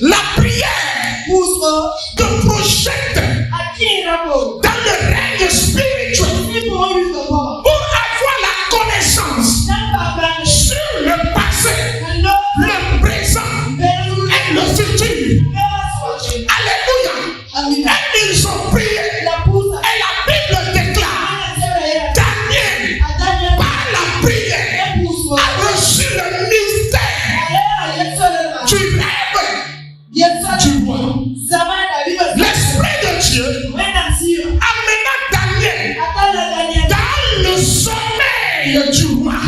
La prière te projette dans le règne spirituel pour avoir la connaissance sur le passé, le présent et le futur. Alléluia. Et ils ont prié. Et la Bible déclare Daniel, par la prière, a reçu le mystère du rêve du roi. L'Esprit de Dieu amena Daniel dans le sommeil du roi.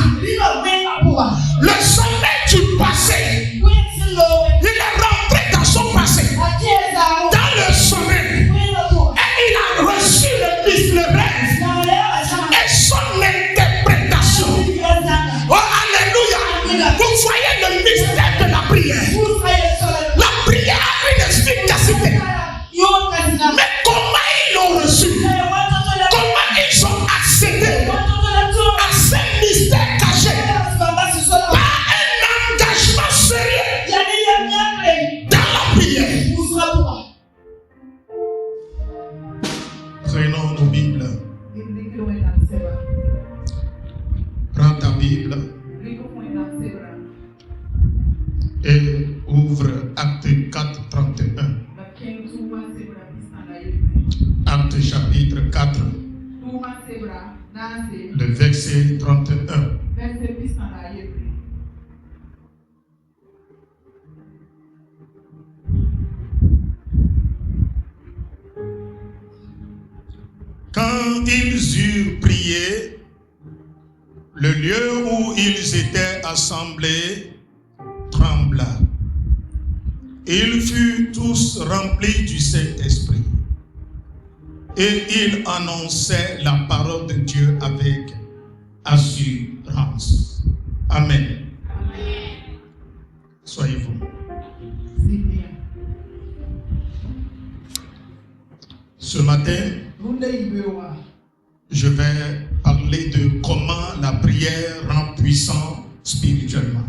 Le sommeil du passé. Il est rentré dans son passé, dans le sommeil, et il a reçu le rêve et son interprétation. Oh, alléluia. Vous voyez le mystère de la prière. La prière a une efficacité. Mais comment ils l'ont reçu? Comment ils ont accédé à ces mystères cachés? Par un engagement sérieux dans la prière. Prenons nos Bibles. Prends ta Bible et ouvre Acte 4, 31. Acte chapitre 4, le verset 31. Quand ils eurent prié, le lieu où ils étaient assemblés trembla. Ils furent tous remplis du Saint-Esprit. Et ils annonçaient la parole de Dieu avec assurance. Amen. Amen. Soyez-vous. Ce matin, je vais parler de comment la prière rend puissant spirituellement.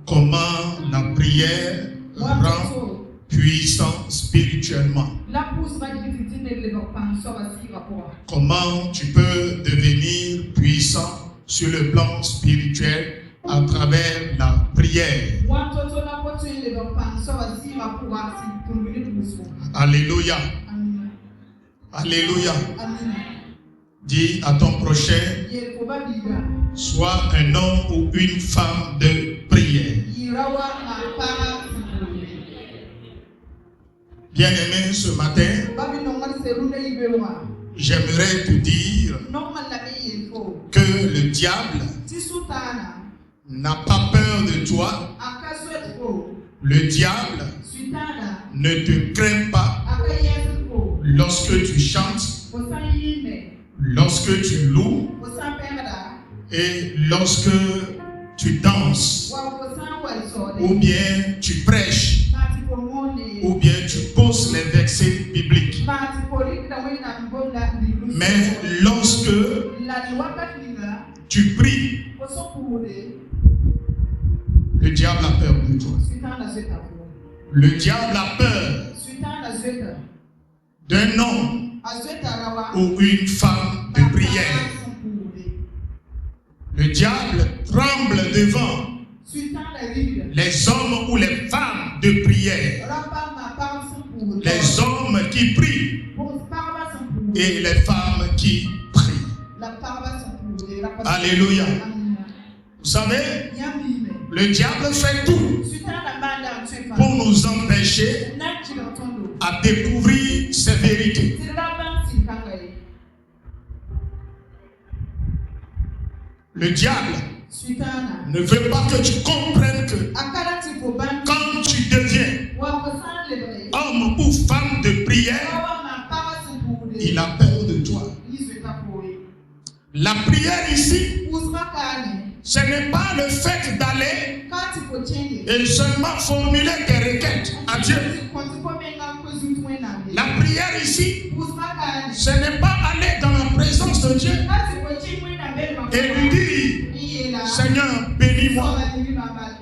Comment la prière rend puissant spirituellement. Comment tu peux devenir puissant sur le plan spirituel à travers la prière. Alléluia. Alléluia. Dis à ton prochain, sois un homme ou une femme de prière. Bien-aimé, ce matin, j'aimerais te dire que le diable n'a pas peur de toi. Le diable ne te craint pas lorsque tu chantes, lorsque tu loues et lorsque tu danses, ou bien tu prêches, ou bien tu poses les versets bibliques. Mais lorsque tu pries, le diable a peur de toi. Le diable a peur d'un homme ou une femme de prière. Le diable tremble devant les hommes ou les femmes de prière. Les hommes qui prient et les femmes qui prient. Alléluia. Vous savez, le diable fait tout pour nous empêcher à découvrir ces vérités. Le diable ne veut pas que tu comprennes que quand tu deviens homme ou femme de prière, il a peur de toi. La prière ici, ce n'est pas le fait d'aller et seulement formuler des requêtes à Dieu. La prière ici, ce n'est pas aller dans la présence de Dieu et lui dire, Seigneur, bénis-moi.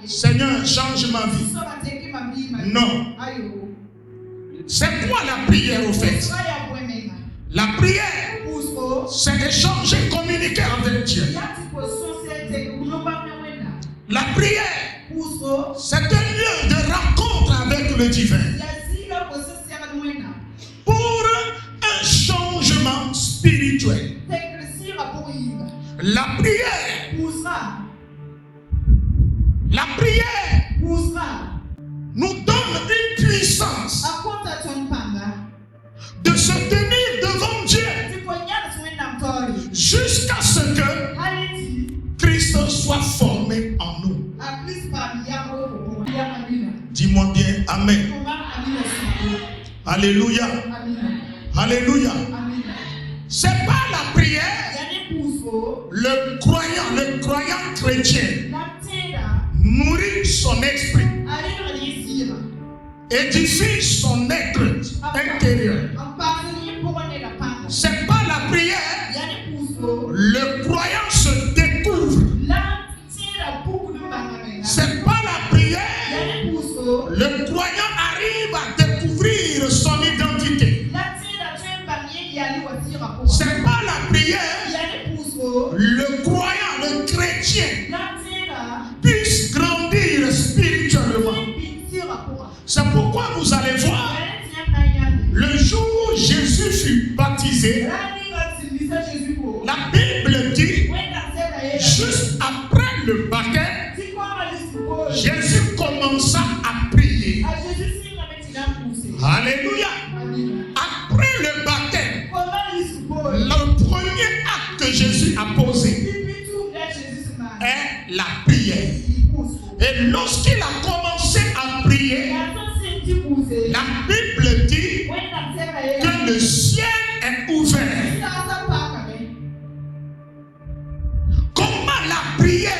Seigneur, change ma vie. Non. C'est quoi la prière au fait? La prière, c'est échanger, communiquer avec Dieu. La prière, c'est un lieu de rencontre avec le divin. Pour un changement spirituel. La prière nous donne une puissance de se tenir devant Dieu jusqu'à ce que Christ soit formé en nous. Dis-moi bien Amen. Alléluia. Alléluia. C'est pas la prière. Le croyant chrétien nourrit son esprit, édifie son être intérieur. C'est pas la prière. Le croyant se découvre. C'est pas la prière. Le croyant arrive à découvrir son identité. C'est pas la prière. Le croyant, le chrétien puisse grandir spirituellement. C'est pourquoi vous allez voir, le jour où Jésus fut baptisé, la Bible dit, juste après le baptême, Jésus commença à prier. Alléluia. Après le baptême, le premier acte que Jésus a posé est la prière. Et lorsqu'il a commencé à prier, la Bible dit que le ciel est ouvert. Comment la prière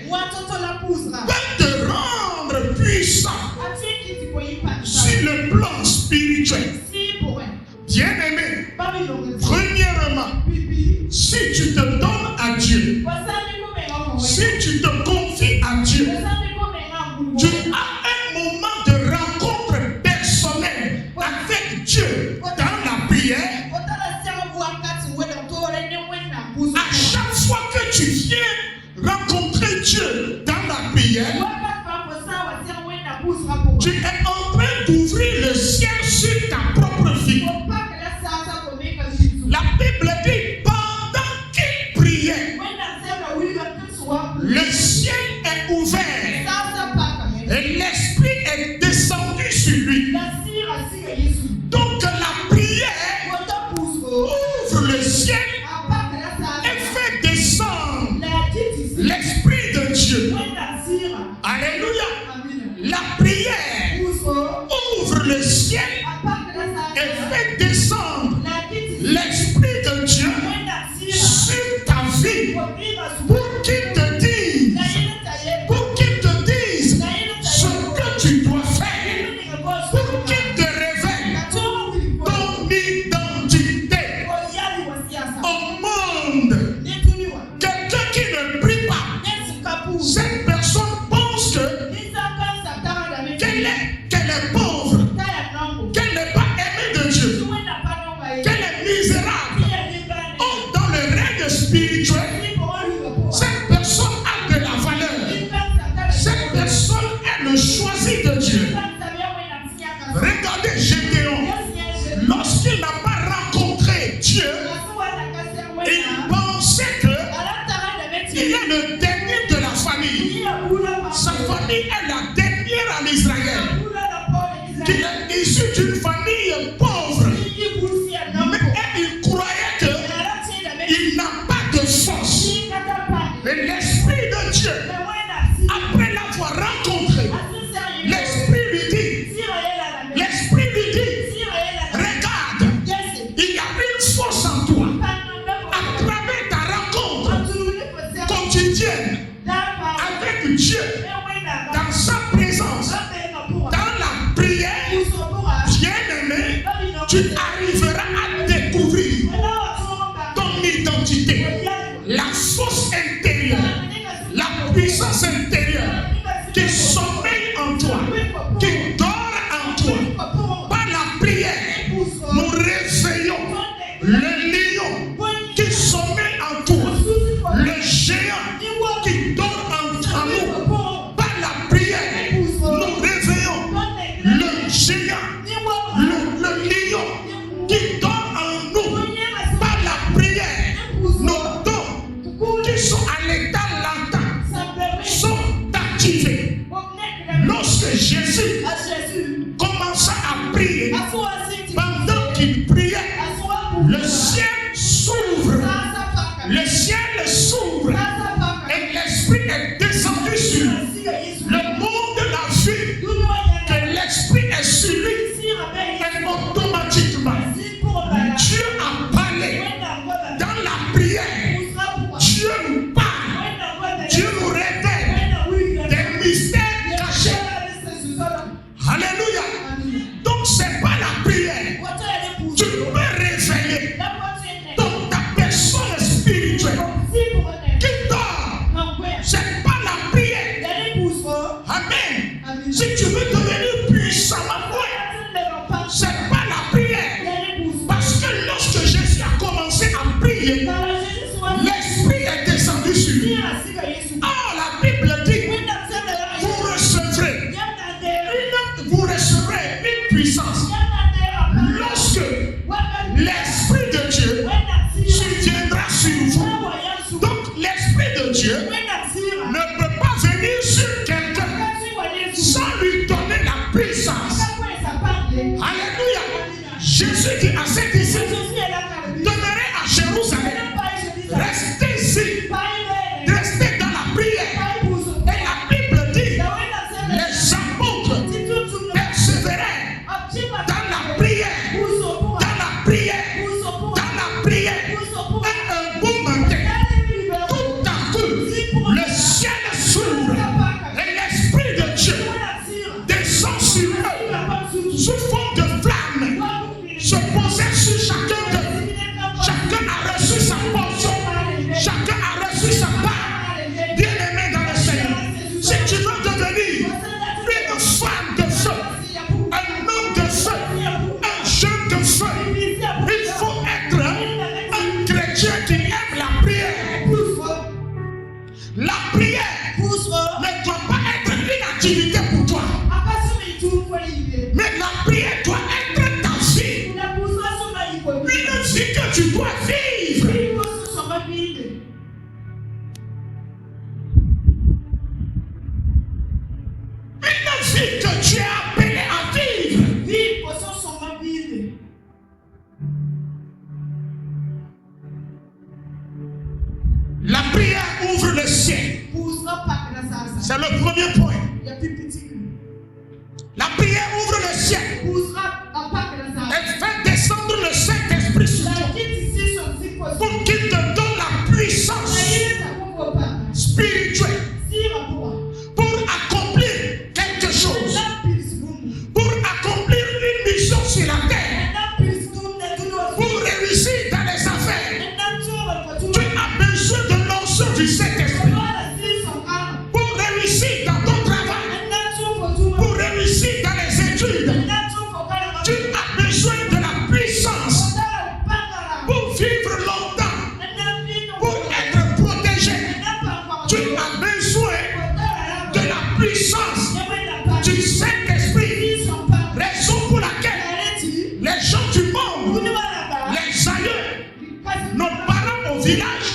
peut te rendre puissant sur le plan spirituel? Bien-aimé, premièrement, si tu te donnes à Dieu, si tu te confies à Dieu, tu as un moment de rencontre personnelle avec Dieu dans la prière. À chaque fois que tu viens rencontrer Dieu dans la prière, tu es en train d'ouvrir le ciel sur ta propre vie. La Bible dit, pendant qu'il priait, le ciel est ouvert et l'esprit est descendu sur lui. Donc la prière ouvre le ciel et fait descendre l'esprit de Dieu. Alléluia. La prière ouvre le ciel et fait descendre l'esprit de Dieu sur ta vie pour qu'il te dise ce que tu dois faire, pour qu'il te révèle ton identité au monde. Quelqu'un qui ne prie pas, cette personne pense qu'elle est pauvre, qu'elle n'est pas aimée de Dieu, qu'elle est misérable. Or, dans le règne spirituel, cette personne a de la valeur. Cette personne est le choisi de Dieu. Regardez Gédéon. Lorsqu'il n'a pas rencontré Dieu, il pensait qu'il est le dernier de la famille. Sa famille est la dernière en Israël. Qu'il est issu d'une famille pauvre. Mais il croyait qu'il n'a pas de force. Mais l'Esprit de Dieu, après l'avoir rencontré, l'Esprit lui dit, regarde, il y a une force en toi. À travers ta rencontre quotidienne avec Dieu, dans sa présence, dans la prière, bien-aimé, tu arriveras à découvrir ton identité, la force intérieure, la puissance intérieure Jésus commença à prier, pendant qu'il priait, le ciel s'ouvre. Le ciel s'ouvre. Et l'Esprit est descendu sur lui. Le monde a vu que l'Esprit est sur lui. Et automatiquement, Dieu a parlé. Dans la prière, Dieu nous parle. Dieu nous révèle des mystères cachés. Alléluia. Donc c'est pas la prière. Tu peux révéler donc ta personne spirituelle qui dort. C'est pas la prière. Amen. Si tu veux devenir puissant, c'est pas la prière. Parce que lorsque Jésus a commencé à prier, l'Esprit est descendu sur lui. Ah, la Bible dit, vous recevrez une puissance lorsque l'Esprit de Dieu surviendra sur vous. Donc l'Esprit de Dieu ne peut pas venir sur quelqu'un sans lui donner la puissance. Alléluia. Jésus dit à ses disciples, demeurez à Jérusalem, restez ici, restez dans la prière. Et la Bible dit, les apôtres persévérèrent dans la prière, dans la prière, dans la prière. Et un beau matin, tout à coup, le ciel s'ouvre et l'Esprit de Dieu descend sur eux sous forme de flamme, se posait sur chacun d'eux. Chacun a reçu sa portion, chacun a reçu sa part. Bien-aimé dans le Seigneur, si tu veux devenir une femme de feu, un homme de feu, un jeune de feu, il faut être un chrétien qui aime la prière. La prière ne doit pas être une activité pour toi, mais la prière doit être ta vie, une vie que tu dois vivre. Une vie que tu es appelé à vivre. La prière ouvre le ciel. C'est le premier point. La prière ouvre le ciel. Elle fait descendre le Saint-Esprit sur toi pour qu'il te donne la puissance spirituelle pour accomplir quelque chose, pour accomplir une mission sur la terre, pour réussir dans les affaires. Tu as besoin de l'onction du Saint-Esprit pour réussir dans ton travail, pour réussir dans les études. Tu as besoin de la puissance pour vivre longtemps, pour être protégé. Tu as besoin de la puissance du Saint-Esprit. Raison pour laquelle les gens du monde, les aïeux, nos parents au village,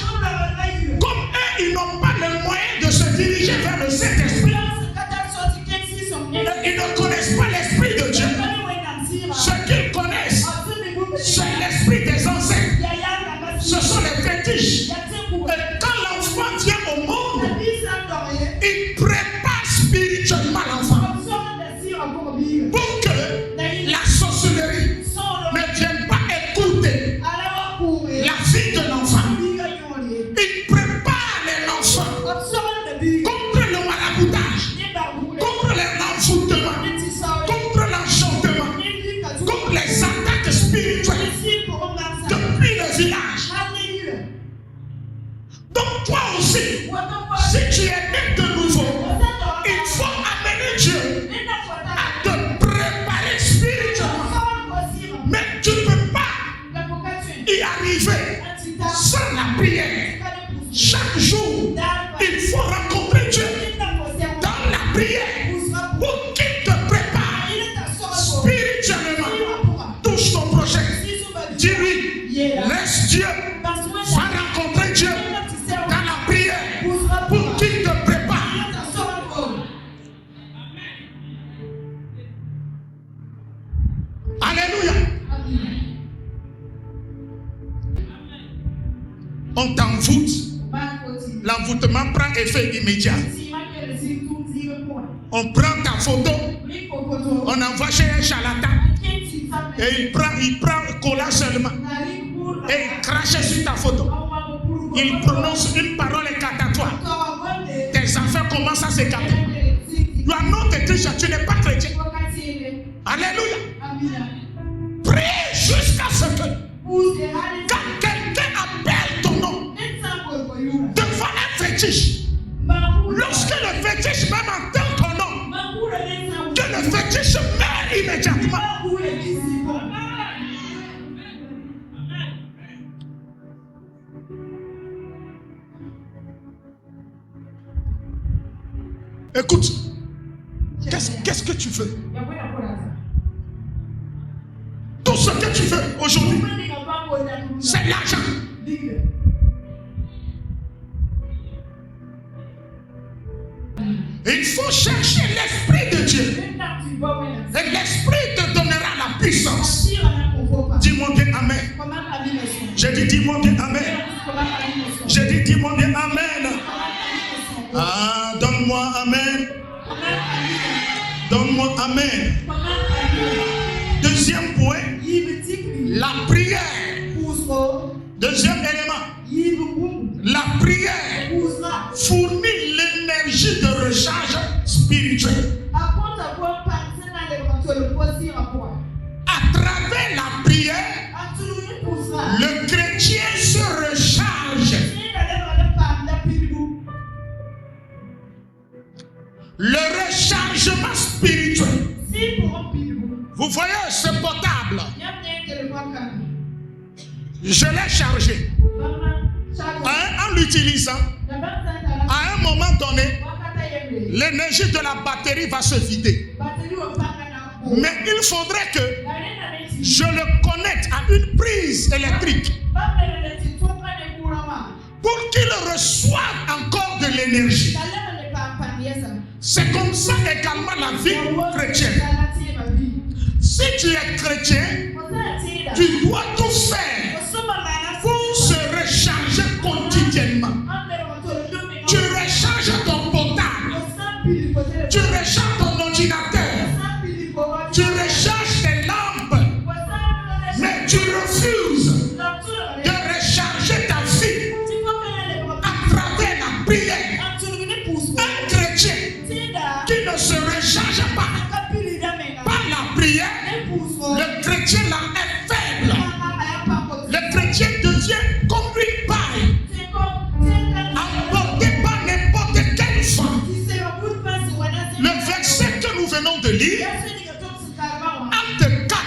comme eux, ils n'ont pas le moyen de se diriger vers le Saint-Esprit. Ils ne connaissent pas l'Esprit de Dieu. Ce qu'ils connaissent, c'est l'esprit des ancêtres. Ce sont les fétiches. Et quand l'enfant vient au monde, il prépare spirituellement l'enfant pour que la sorcellerie ne vienne pas écouter la vie de l'enfant. Il prépare l'enfant contre le maraboutage, contre l'envoûtement, contre l'enchantement, contre les attaques spirituelles depuis le village. Donc toi aussi, si tu es né de nouveau, On t'envoûte. L'envoûtement prend effet immédiat. On prend ta photo, on envoie chez un charlatan et il prend collant seulement et il crache sur ta photo. Il prononce une parole incantatoire. Tes enfants commencent à s'écarter. Tu as non de Christ, tu n'es pas chrétien. Alléluia. Prie jusqu'à ce que quand quelqu'un appelle ton nom devant un fétiche, lorsque le fétiche même entend ton nom, que le fétiche meurt immédiatement. Écoute, qu'est-ce que tu veux? Tout ce que tu veux aujourd'hui, c'est l'argent. Il faut chercher l'Esprit de Dieu. Et l'Esprit te donnera la puissance. Dis-moi bien Amen. J'ai dit dis-moi bien Amen. J'ai dit dis-moi bien Amen. Ah, donne-moi Amen. Donne-moi Amen. Deuxième point, la prière. Deuxième élément, la prière fournit l'énergie de recharge spirituelle. À travers la prière, le chrétien se recharge. Le rechargement spirituel. Vous voyez ce portable? Je l'ai chargé. En l'utilisant, à un moment donné, l'énergie de la batterie va se vider. Mais il faudrait que je le connecte à une prise électrique pour qu'il reçoive encore de l'énergie. C'est comme ça également la vie chrétienne. Si tu es chrétien, tu dois tout faire pour se recharger quotidiennement. Tu recharges ton portable, tu recharges ton ordinateur, tu recharges tes lampes, mais tu refuses de recharger ta vie à travers la prière. Un chrétien qui ne se recharge pas par la prière, le chrétien là est faible. Le chrétien devient comme une paille, emporté par n'importe quelle femme. Le verset que nous venons de lire, Acte 4,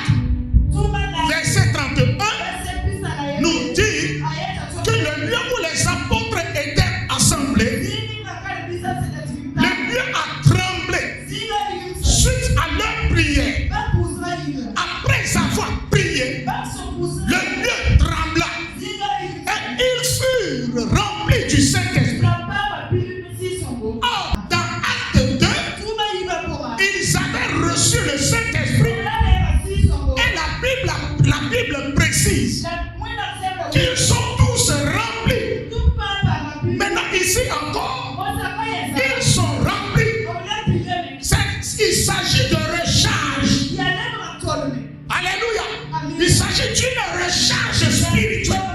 verset 31, nous dit que le lieu où les apôtres étaient assemblés, le lieu a tremblé suite à leur prière. Après avoir prié, le lieu trembla et ils furent remplis du Saint-Esprit. Or, dans Acte 2, ils avaient reçu le Saint-Esprit et la Bible précise qu'ils sont tous remplis. Maintenant, ici encore, ils sont remplis. Il s'agit de recharge. Alléluia. Il s'agit d'une recharge spirituelle.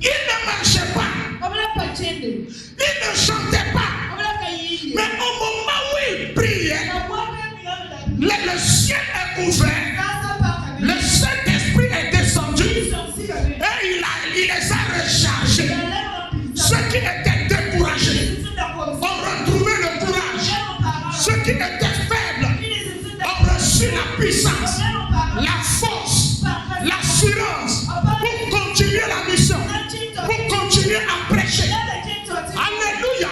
Il ne marchait pas. Il ne chantait pas. Mais au moment où il priait, le ciel est ouvert. Le Saint-Esprit est descendu. Et il les a rechargés. Ceux qui étaient découragés ont retrouvé le courage. Ceux qui étaient faibles ont reçu la puissance, la force, l'assurance pour continuer la mission, pour continuer à prêcher. Alléluia.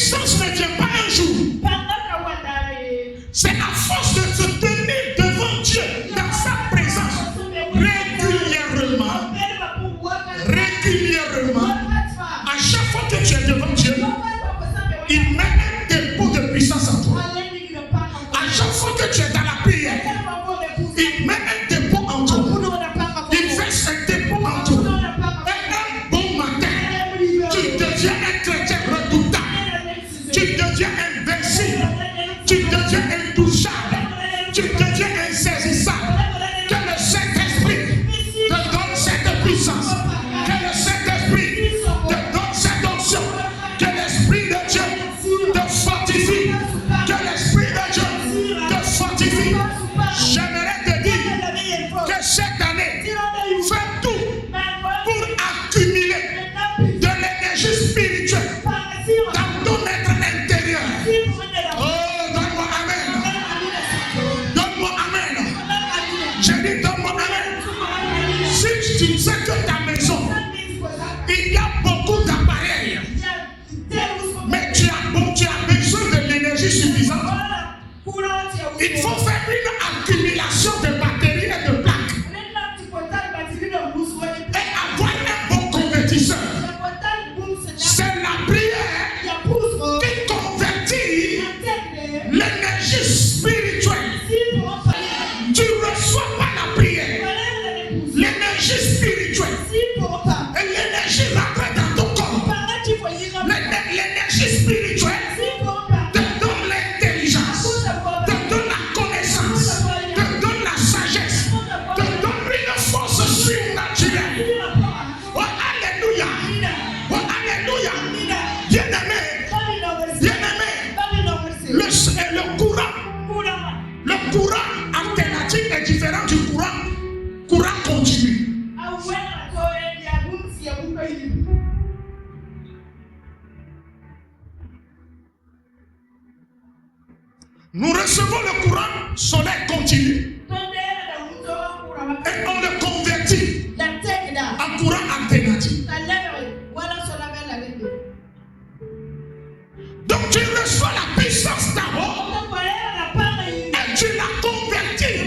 puissance ne vient pas un jour. C'est à force de se tenir devant Dieu dans sa présence régulièrement. À chaque fois que tu es devant Dieu, il met un dépôt de puissance en toi. À chaque fois que tu es dans la prière, il met un dépôt en toi. Il verse un dépôt en toi. Et un bon matin, tu deviens un chrétien redoutable. Tu deviens invincible. Tu deviens intouchable. Tu deviens insaisissable. Que le Saint-Esprit te donne cette puissance. Que le Saint-Esprit te donne cette onction. Que l'Esprit de Dieu te fortifie. Que l'Esprit de Dieu te fortifie. J'aimerais te dire que cette année, fais tout pour accumuler de l'énergie spirituelle dans ton être intérieur. Oh, donne-moi amen. Donne-moi amen. Je dis donne-moi amen. Si tu sais que ta maison, il y a beaucoup d'appareils, mais tu as besoin de l'énergie suffisante, il faut faire une accumulation de batteries et de plaques et avoir un bon convertisseur. C'est la prière qui convertit l'énergie spirituelle. Tu ne reçois pas la prière, l'énergie spirituelle et l'énergie rentre dans ton corps. L'énergie spirituelle te donne l'intelligence, te donne la connaissance, te donne la sagesse, te donne une force surnaturelle. Oh alléluia, oh alléluia. Bien-aimé, le courant alternatif est différent du courant continu. Nous recevons le courant solaire continu et on le convertit en courant alternatif. Donc tu reçois la puissance d'abord et tu la convertis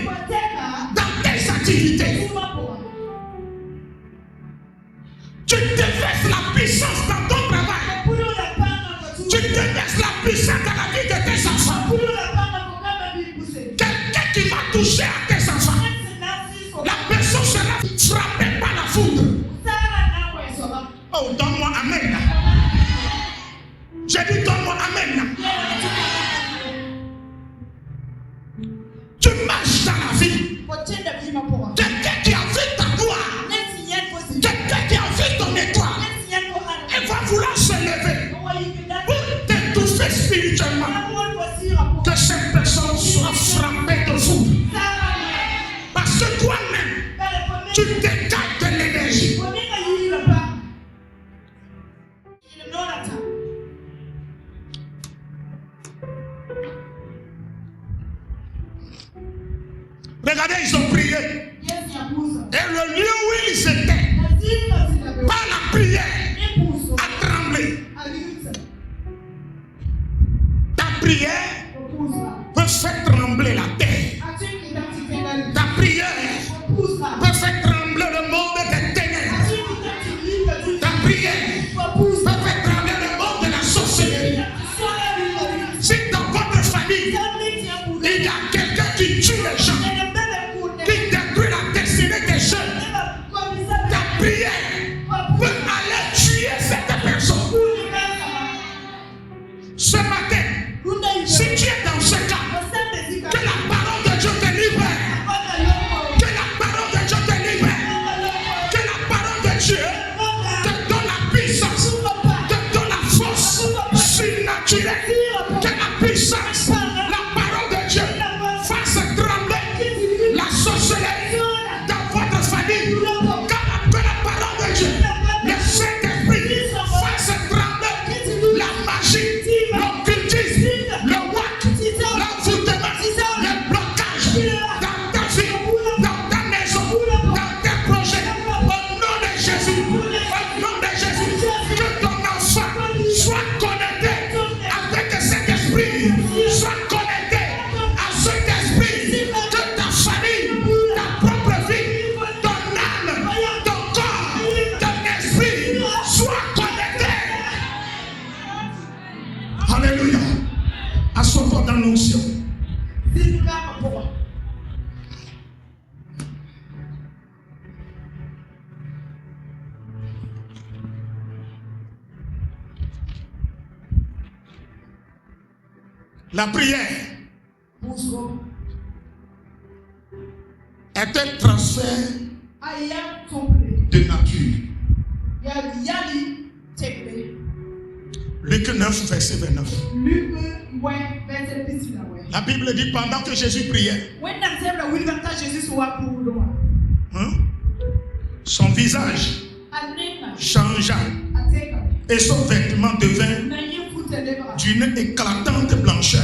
dans tes activités. Tu déverses la puissance dans ton travail. Tu déverses la puissance dans la vie de tes enfants. Quelqu'un qui va toucher à tes enfants, la personne sera frappée par la foudre. Oh, donne-moi amen. J'ai dit donne-moi amen. Tu marches dans la vie. Quelqu'un qui a vu ta gloire, quelqu'un qui a vu ton étoile, elle va vouloir se lever pour t'étouffer spirituellement. Que cette personne soit frappée de foudre. Parce que toi-même, tu dégages de l'énergie. Regardez, ils ont prié. Et le lieu où ils étaient, par la prière, a tremblé. Ta prière peut faire trembler la terre. Ta prière peut faire trembler le monde des ténèbres. Ta prière peut faire trembler le monde de la sorcellerie. Si dans votre famille, il y a quelqu'un qui tue les gens, qui détruit la destinée des jeunes, ta prière peut aller tuer cette personne. Ce matin, si tu es dans ce cas, que la parole de Dieu te libère. Que la parole de Dieu te libère. Que la parole de Dieu te donne la puissance, te donne la force surnaturelle. Que la puissance, la parole de Dieu fasse trembler la sorcellerie dans votre famille. Que la parole de Dieu, le Saint-Esprit, fasse trembler la magie, l'occulte. Alléluia. Assois-toi dans l'onction. La prière est un transfert de nature. Luc 9, verset 29. La Bible dit pendant que Jésus priait, son visage changea et son vêtement devint d'une éclatante blancheur.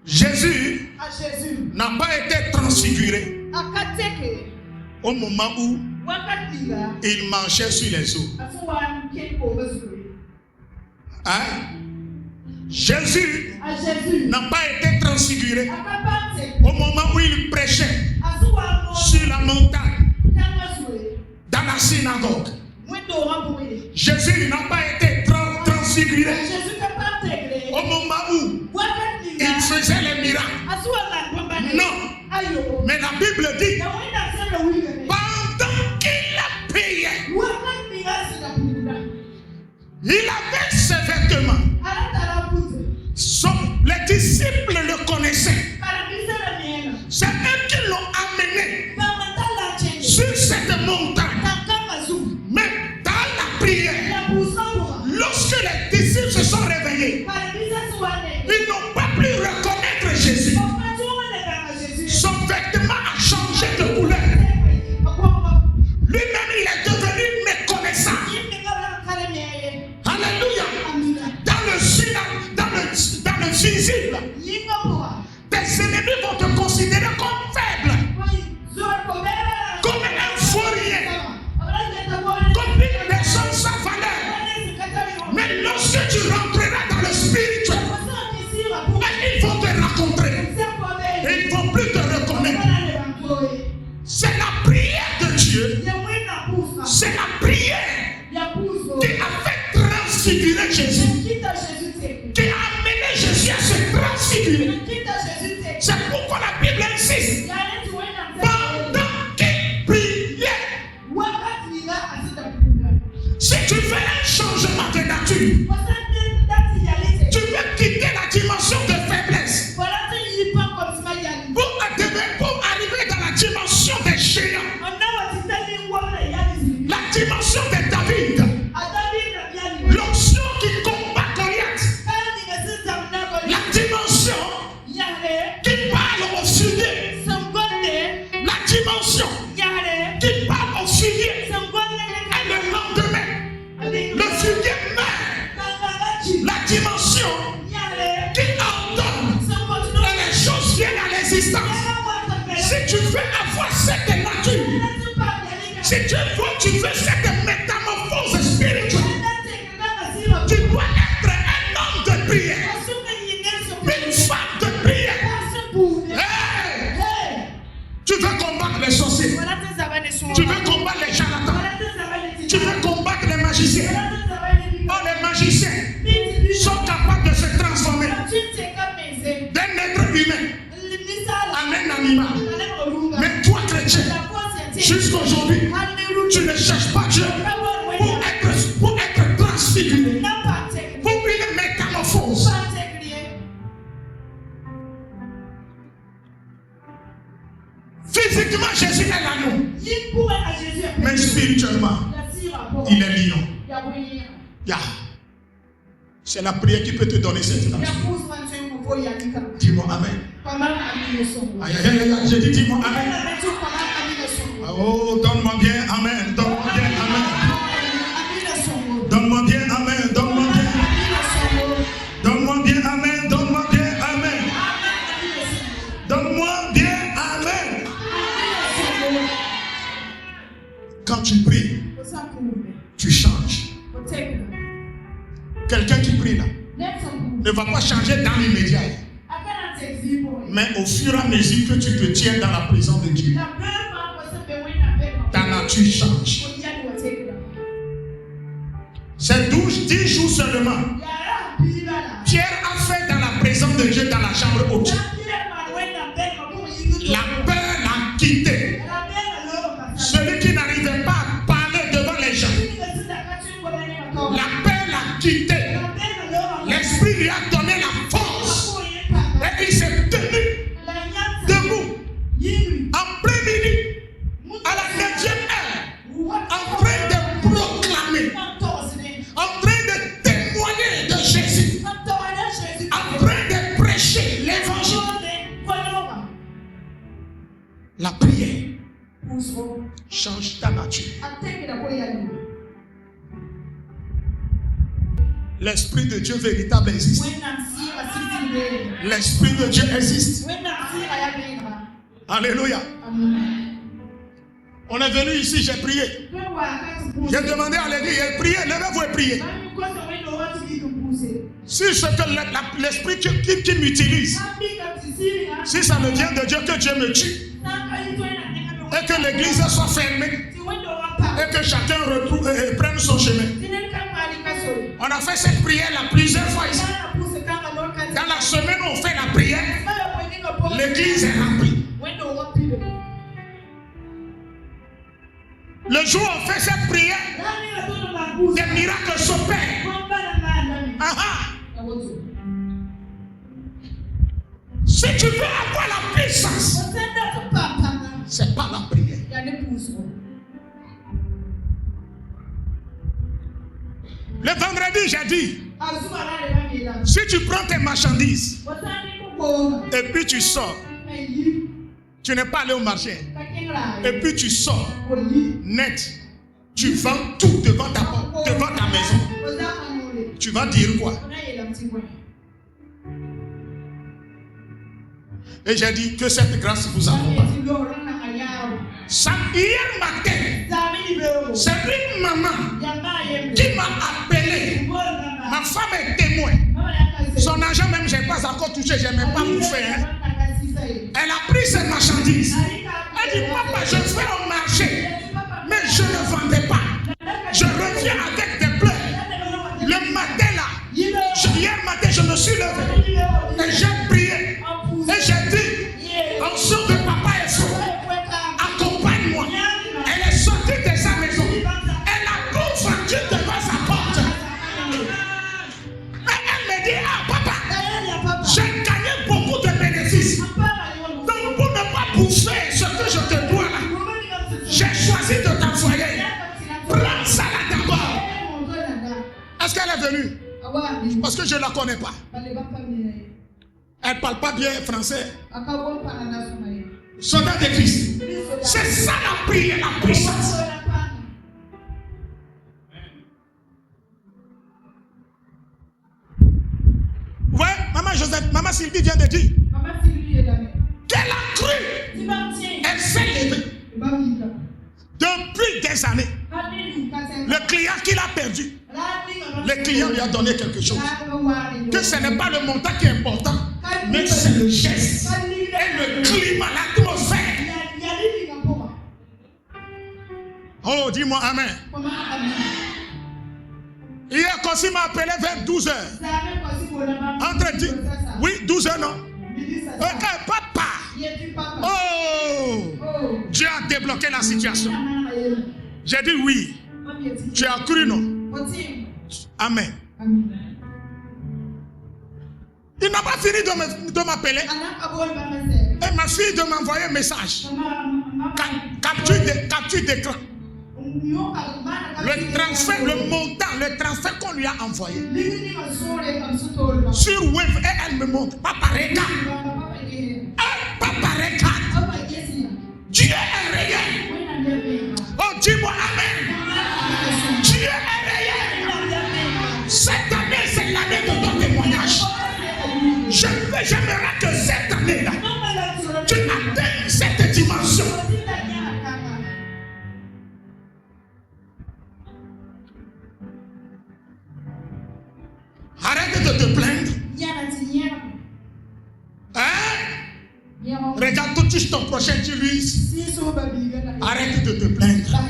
Jésus n'a pas été transfiguré au moment où il marchait sur les eaux. Hein? Jésus n'a pas été transfiguré au moment où il prêchait sur la montagne, dans la synagogue. Jésus n'a pas été transfiguré au moment où il faisait les miracles. Non. Mais la Bible dit, pendant qu'il a prié, il avait ses vêtements. Les disciples le connaissaient. C'est eux qui l'ont amené sur cette montagne. Mais dans la prière, lorsque les disciples se sont réveillés, ils n'ont pas pu reconnaître Jésus. Son vêtement a changé de couleur. Lui-même, il est devenu méconnaissant. Alléluia. Dans le visible, tes ennemis vont te considérer comme faible, comme un faux rien, comme une personne sans valeur. Mais lorsque tu rentreras dans le spirituel, ils vont te rencontrer et ils ne vont plus te reconnaître. C'est la prière de Dieu, c'est la prière qui a fait transfigurer Jésus, qui a amené Jésus à se transfigurer. C'est pourquoi la Bible insiste. Pendant qu'il priait, si tu fais un changement de nature, tu veux quitter la dimension de faiblesse pour arriver dans la dimension des géants, la dimension de David, l'onction qui combat Goliath, la dimension qui parle au figuier, la dimension qui parle au figuier, et le lendemain, le figuier meurt, la dimension qui ordonne et les choses viennent à l'existence. Si tu veux avoir cette nature, si tu veux cette métamorphose spirituelle, tu dois être un homme de prière, une femme de prière. Hey! Tu veux combattre les sorciers, tu veux combattre les charlatans, tu veux combattre les magiciens. Oh, les magiciens sont capables de se transformer d'un être humain en un animal. Mais toi, chrétien, jusqu'aujourd'hui, tu ne cherches pas Dieu pour être transfiguré, pour une métamorphose. Physiquement, Jésus est l'agneau, mais spirituellement, il est lion. Yeah. C'est la prière qui peut te donner cette grâce. Dis-moi Amen. Aïe, aïe, aïe, j'ai dit dis-moi Amen. Oh, donne-moi bien Amen. Donne-moi bien Amen. Donne-moi bien Amen. Donne-moi bien. Donne-moi bien Amen. Donne-moi bien Amen. Donne-moi bien Amen. Quand tu pries, tu changes. Quelqu'un qui prie là ne va pas changer dans l'immédiat. Mais au fur et à mesure que tu te tiens dans la présence de Dieu, tu changes. C'est 10 jours seulement. Pierre a fait dans la présence de Dieu dans la chambre haute. La peur l'a quitté. Celui qui n'arrivait pas à parler devant les gens. La peur l'a quitté. L'esprit lui a donné la force. Et il s'est tenu debout. En plein midi, à la 9e heure, en train de proclamer, en train de témoigner de Jésus, en train de prêcher l'évangile. La prière change ta nature. L'Esprit de Dieu véritable existe. L'Esprit de Dieu existe. Alléluia. On est venu ici, j'ai prié. J'ai demandé à l'église, priez, levez-vous et priez. Si ce que l'Esprit qui m'utilise, si ça ne vient de Dieu, que Dieu me tue. Et que l'église soit fermée. Et que chacun retrouve et prenne son chemin. On a fait cette prière-là plusieurs fois ici. Dans la semaine où on fait la prière, l'église est remplie. Le jour où on fait cette prière, des miracles s'opèrent. Si tu veux avoir la puissance, c'est pas la prière. Le vendredi, j'ai dit, si tu prends tes marchandises et puis tu sors, tu n'es pas allé au marché, et puis tu sors net, tu vends tout devant ta porte, devant ta maison. Tu vas dire quoi? Et j'ai dit que cette grâce vous accompagne. Hier matin, c'est une maman qui m'a appelé. Ma femme est témoin. Son argent même, je n'ai pas encore touché, je n'ai même pas bouffé. Elle a pris ses marchandises. Elle dit, papa, je vais au marché, mais je ne vendais pas. Je reviens avec des pleurs. Le matin là, hier matin, je me suis levé et j'ai prié. Et j'ai dit, en sorte que papa est fou, accompagne-moi. Elle est sortie de sa maison. Elle a tout vendu devant sa porte. Et elle me dit, ah papa, j'ai gagné beaucoup de bénéfices. Donc pour ne pas bouffer ce que je te dois là, j'ai choisi de t'envoyer. Prends ça là d'abord. Est-ce qu'elle est venue? Parce que je ne la connais pas. Elle ne parle pas bien français. Soldat de Christ. C'est ça la prière, la puissance. Ouais, maman Joseph, maman Sylvie vient de dire qu'elle a cru. Elle s'est levée. Depuis des années. Le client qu'il a perdu, le client lui a donné quelque chose. Que ce n'est pas le montant qui est important, mais c'est le geste et le climat, l'atmosphère. Oh, dis-moi amen. Hier, Kossi m'a appelé vers 12h. Entre 10, oui, 12h, non? Ok, papa. Oh, Dieu a débloqué la situation. J'ai dit oui. Tu as cru, non? Amen. Il n'a pas fini de m'appeler. Et ma fille de m'envoyer un message. Capture d'écran. Le transfert, le montant, le transfert qu'on lui a envoyé. Sur web, et elle me montre. Papa, regarde. Papa, regarde. Dieu est réel. Oh, dis-moi amen. Dieu est réel. Cette année, c'est l'année de ton témoignage. J'aimerais que cette année-là, tu atteignes cette dimension. Arrête de te plaindre. Hein? Regarde tout, tu corrige ton prochain, dis-lui, arrête de te plaindre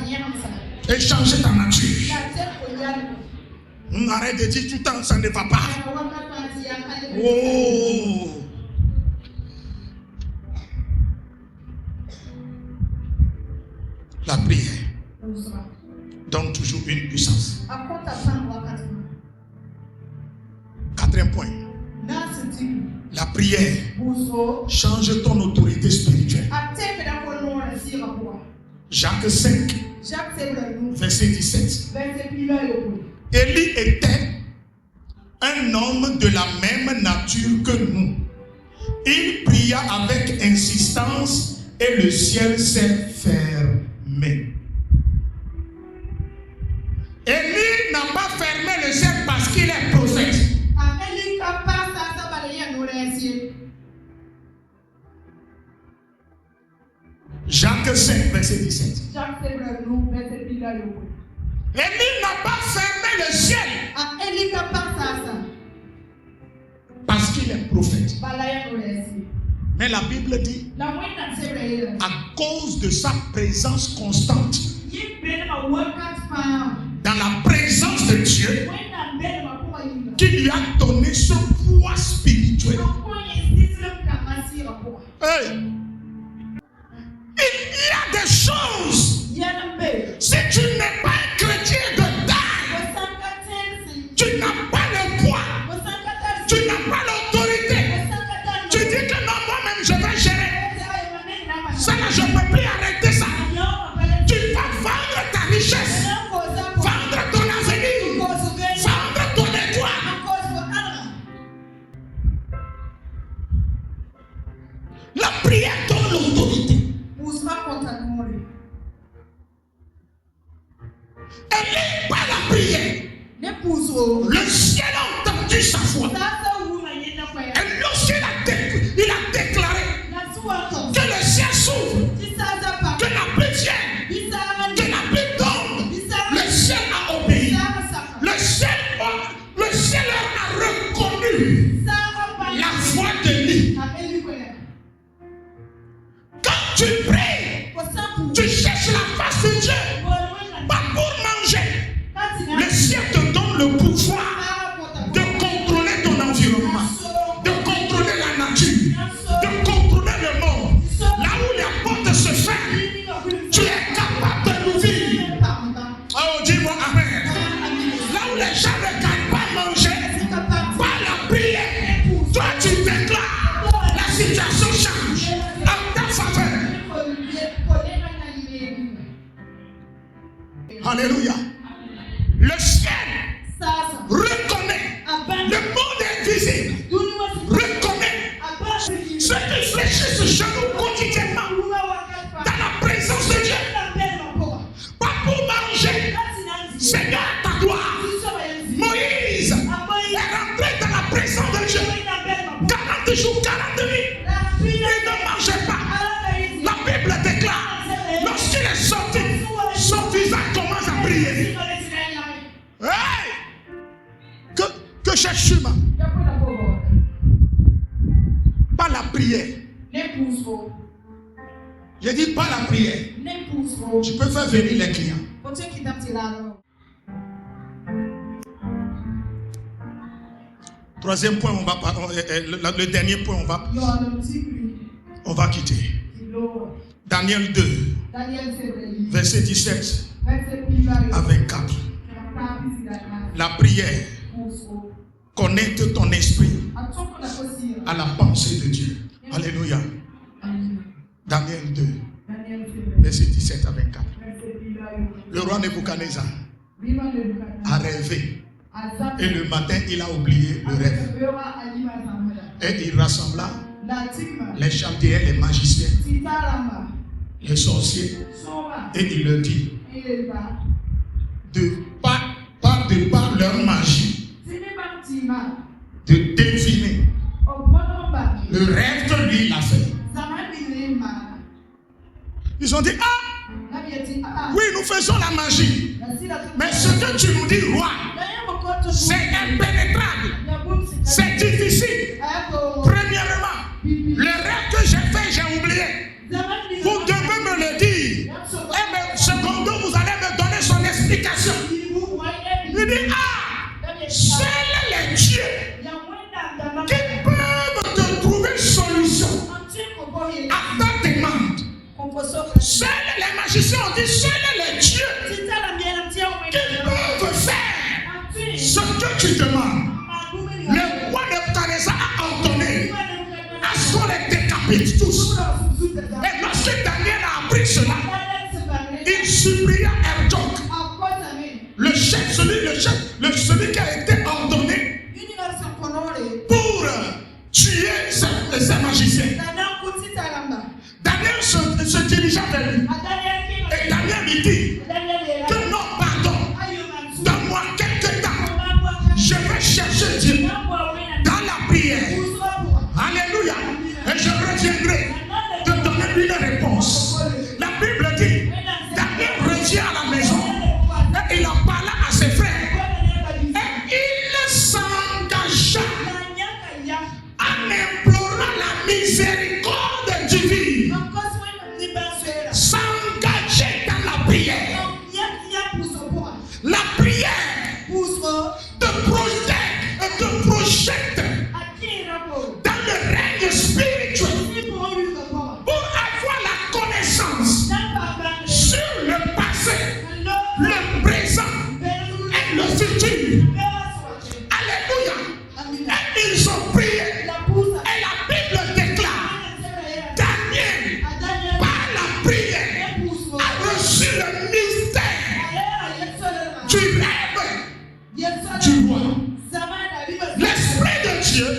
et change ta nature. Arrête de dire tout le temps, ça ne va pas. Oh! La prière donne toujours une puissance. Quatrième point. La prière change ton autorité spirituelle. Jacques 5, verset 17. Élie était un homme de la même nature que nous. Il pria avec insistance et le ciel s'est fermé. Élie n'a pas fermé le ciel parce qu'il est prophète. Jacques 5, verset 17. Élie n'a pas fermé le ciel parce qu'il est prophète. Mais la Bible dit, à cause de sa présence constante dans la présence de Dieu, qui lui a donné ce poids spirituel. Hey. Il y a des choses. Si tu n'es pas un chrétien de taille, tu n'as pas le poids, tu n'as pas l'autorité. Tu dis que non, moi-même je vais gérer. Ça là, je ne peux plus arrêter ça. Tu vas vendre ta richesse, vendre ton avenir, vendre ton étoile. La prière donne l'autorité. Élie, par la prière, le ciel a entendu sa voix. Et lorsqu'il a déclaré que le ciel s'ouvre, que la pluie vienne, que la pluie tombe, le ciel a obéi. Le ciel a reconnu la voix d'Élie. Quand tu pries, tu cherches la face de Dieu, pas pour manger. Le ciel te donne le pouvoir de contrôler ton environnement, de contrôler la nature, de contrôler le monde. Là où les portes se ferment, tu es capable de l'ouvrir. Oh, dis-moi amen. Là où les gens ne gagnent pas manger, par la prière, toi tu déclares, la situation change en ta faveur. Alléluia. Le ciel reconnaît, le monde invisible reconnaît ceux qui fléchissent genoux quotidiennement dans la présence de Dieu. Pas pour manger, Seigneur, ta gloire. Moïse est rentré dans la présence de Dieu 40 jours, 40 nuits. Il ne mangeait pas. La Bible déclare, lorsqu'il est sorti, son visage commence à briller. Hey! Que cherche-tu, pas la prière. J'ai dit pas la prière. Tu peux faire venir les clients. Troisième point, le dernier point, on va quitter. Daniel 2, verset 17 à 24. La prière connecte ton esprit à la pensée de Dieu. Alléluia. Daniel 2, verset 17 à 24. Le roi Nebuchadnezzar a rêvé. Et le matin, il a oublié le rêve. Et il rassembla les chaldéens, les magiciens, les sorciers. Et il leur dit, de par leur magie, de deviner le rêve que lui il a fait. Ils ont dit, oui, nous faisons la magie. Mais ce que tu nous dis, roi, c'est impénétrable. C'est difficile. Premièrement, le rêve que j'ai fait, j'ai oublié. Auditionne les dieux qui peuvent faire ce que tu demandes. Le roi Nebuchadnezzar a ordonné à ce qu'on les décapite tous. Et lorsque Daniel a appris cela, il supplia Erdog, le chef, celui qui a été ordonné pour tuer ces magiciens. Daniel se dirigea vers lui. Et Daniel lui dit que non, pardon, donne-moi quelques temps. Je vais chercher Dieu dans la prière. Alléluia. Et je reviendrai te donner une réponse. La Bible dit, Daniel revient à la maison et il en parla à ses frères. Et il s'engagea en implorant la miséricorde divine. S'engager dans la prière. La prière te projette dans le règne spirituel pour avoir la connaissance sur le passé, le présent et le futur. Alléluia. Et ils ont prié. Et la Bible déclare, Daniel, par la prière, a reçu le mystère du rêve du roi. L'Esprit de Dieu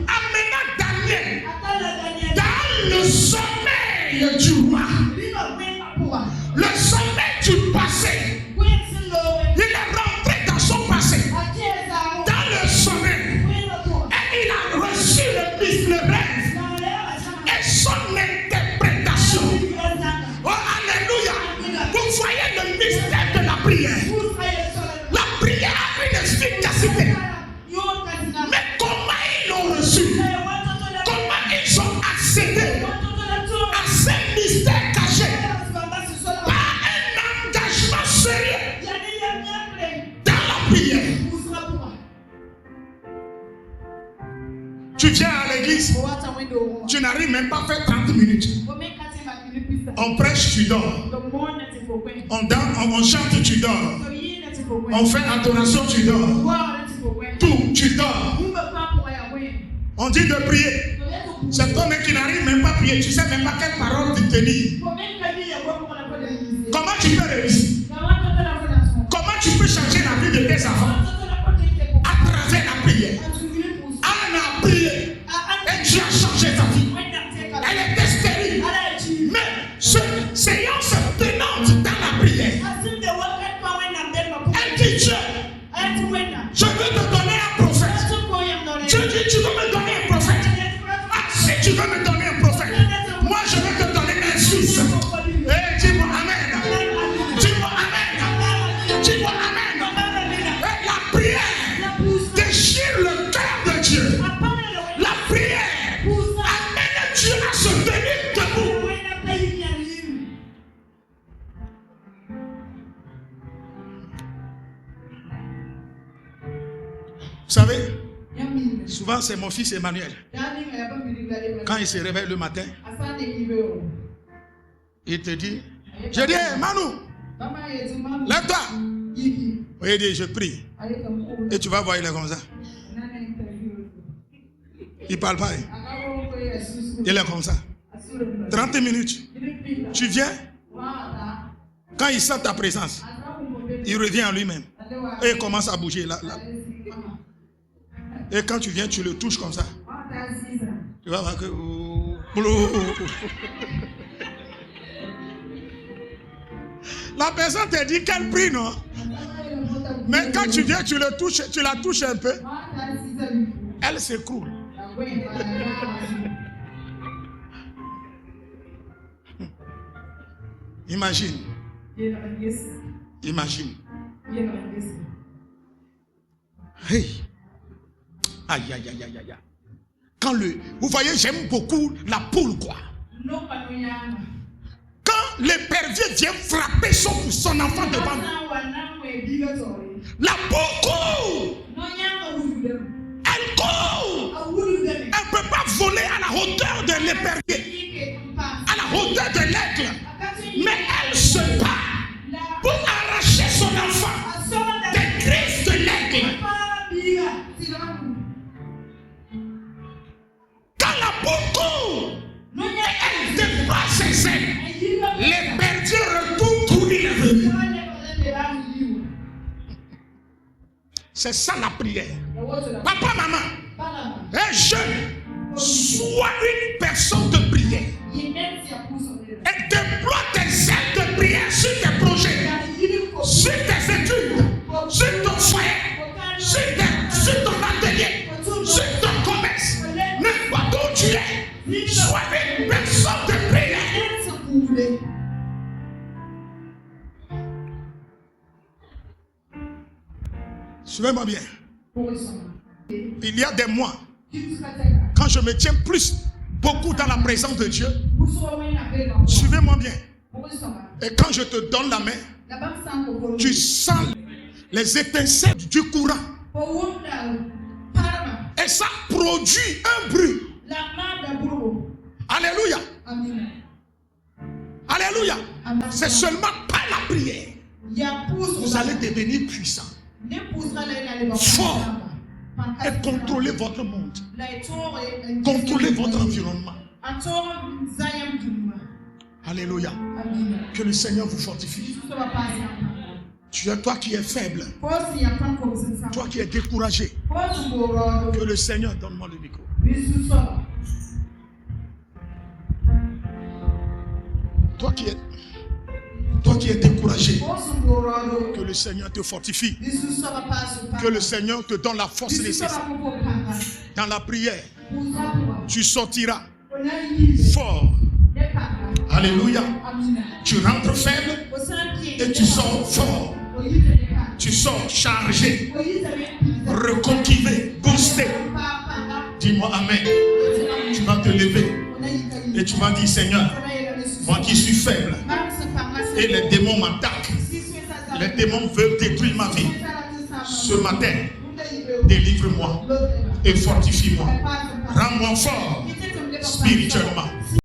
amena Daniel dans le sommeil du roi. Le sommeil du passé. Il est rentré dans son passé, dans le sommeil. Et il a reçu le rêve et son interprétation. Oh, alléluia. Vous voyez le mystère de la prière. La prière a une efficacité. Mais comment ils l'ont reçu? Comment ils ont accédé à ces mystères cachés? Par un engagement sérieux dans la prière. Tu viens à l'église, tu n'arrives même pas à faire 30 minutes. On prêche, tu dors. On chante, tu dors. On fait adoration, tu dors. Tout, tu dors. On dit de prier. C'est toi qui n'arrive même pas à prier. Tu ne sais même pas quelle parole te tenir. Comment tu peux réussir? Comment tu peux changer la vie de tes enfants? À travers la prière. Anne a prié et Dieu a changé ta vie. Elle était stérile. Mais cette séance tenante dans la prière, elle dit Dieu, je veux te donner un prophète. Dieu dit, tu veux me donner un prophète? Ah, si tu veux me donner un prophète, moi je vais te donner un fils. Eh, dis-moi amen. Dis-moi amen. Dis-moi amen. Et la prière déchire le cœur de Dieu. La prière amène Dieu à se tenir debout. Vous savez, souvent c'est mon fils Emmanuel. Quand il se réveille le matin, il te dit, je dis, hey, Manu, lève-toi. Il dit, je prie. Et tu vas voir, il est comme ça. Il ne parle pas. Il est comme ça. 30 minutes. Tu viens. Quand il sent ta présence, il revient en lui-même. Et il commence à bouger. Et quand tu viens, tu le touches comme ça. Tu vas voir que... La personne te dit qu'elle prie, non? Mais quand tu viens, tu le touches, tu la touches un peu. Elle s'écroule. Imagine. Imagine. Hey. Aïe, aïe, aïe, aïe, aïe. Quand vous voyez, j'aime beaucoup la poule, quoi. Quand l'épervier vient frapper son enfant devant lui, la poule court. Elle court. Elle ne peut pas voler à la hauteur de l'épervier, à la hauteur de l'aigle. Mais elle se C'est ça la prière. Papa, maman, un jeune, sois une personne de prière. Et déploie tes ailes de prière sur tes projets, sur tes études, sur ton foyer, sur ton atelier, sur ton commerce. N'importe où tu es, sois une personne de prière. Suivez-moi bien. Il y a des mois, quand je me tiens beaucoup dans la présence de Dieu, suivez-moi bien. Et quand je te donne la main, tu sens les étincelles du courant. Et ça produit un bruit. Alléluia. Alléluia. C'est seulement par la prière. Vous allez devenir puissant, fort, et contrôler votre monde. Contrôler votre environnement. Alléluia. Que le Seigneur vous fortifie. Tu es toi qui es faible, toi qui es découragé. Que le Seigneur donne-moi le micro. Toi qui es découragé, que le Seigneur te fortifie. Que le Seigneur te donne la force nécessaire. Dans la prière, tu sortiras fort. Alléluia. Tu rentres faible et tu sors fort. Tu sors chargé, reconquivé, boosté. Dis-moi amen. Tu vas te lever et tu vas dire, Seigneur, moi qui suis faible et les démons m'attaquent, les démons veulent détruire ma vie. Ce matin, délivre-moi et fortifie-moi. Rends-moi fort spirituellement.